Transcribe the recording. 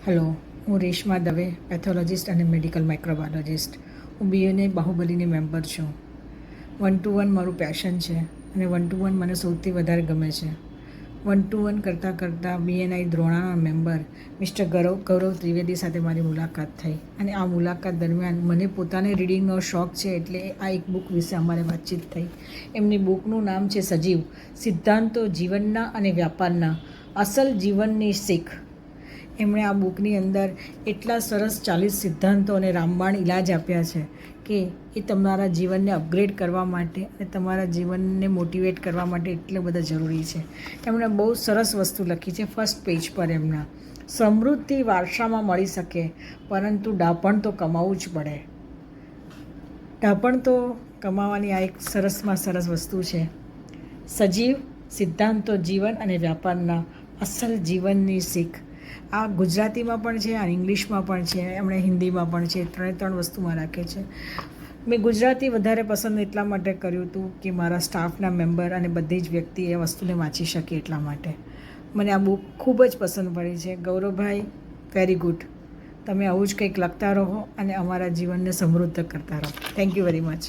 Hello, હું Reshma Dave, pathologist અને medical માઇક્રોબાયોલોજિસ્ટ. હું બીએનએ બાહુબલીની મેમ્બર છું. 1-to-1 મારું પેશન છે અને 1-to-1 મને સૌથી વધારે ગમે છે. 1-to-1 કરતાં બીએનઆઈ દ્રોણાના મેમ્બર મિસ્ટર ગૌરવ ત્રિવેદી સાથે મારી મુલાકાત થઈ અને આ મુલાકાત દરમિયાન મને પોતાને રીડિંગનો શોખ છે એટલે આ એક બુક વિશે અમારે વાતચીત થઈ. એમની બુકનું નામ છે સજીવ, સિદ્ધાંતો જીવનના અને વ્યાપારના, અસલ જીવનની શીખ. એમણે આ બુકની અંદર એટલા સરસ 40 સિદ્ધાંતો અને રામબાણ ઇલાજ આપ્યા છે કે એ તમારા જીવનને અપગ્રેડ કરવા માટે અને તમારા જીવનને મોટિવેટ કરવા માટે એટલે બધા જરૂરી છે. એમણે બહુ સરસ વસ્તુ લખી છે. ફર્સ્ટ પેજ પર એમના સમૃદ્ધિ વારસામાં મળી શકે પરંતુ ડાપણ તો કમાવવું જ પડે. ડાપણ તો કમાવાની આ એક સરસમાં સરસ વસ્તુ છે. સજીવ, સિદ્ધાંતો જીવન અને વ્યાપારના, અસલ જીવનની શીખ. આ ગુજરાતીમાં પણ છે, આ ઇંગ્લિશમાં પણ છે, એમણે હિન્દીમાં પણ છે. 3 વસ્તુમાં રાખે છે. મેં ગુજરાતી વધારે પસંદ એટલા માટે કર્યું હતું કે મારા સ્ટાફના મેમ્બર અને બધી જ વ્યક્તિ એ વસ્તુને વાંચી શકે એટલા માટે. મને આ બુક ખૂબ જ પસંદ પડી છે. Gauravbhai, very good. તમે આવું જ કંઈક લખતા રહો અને અમારા જીવનને સમૃદ્ધ કરતા રહો. Thank you very much.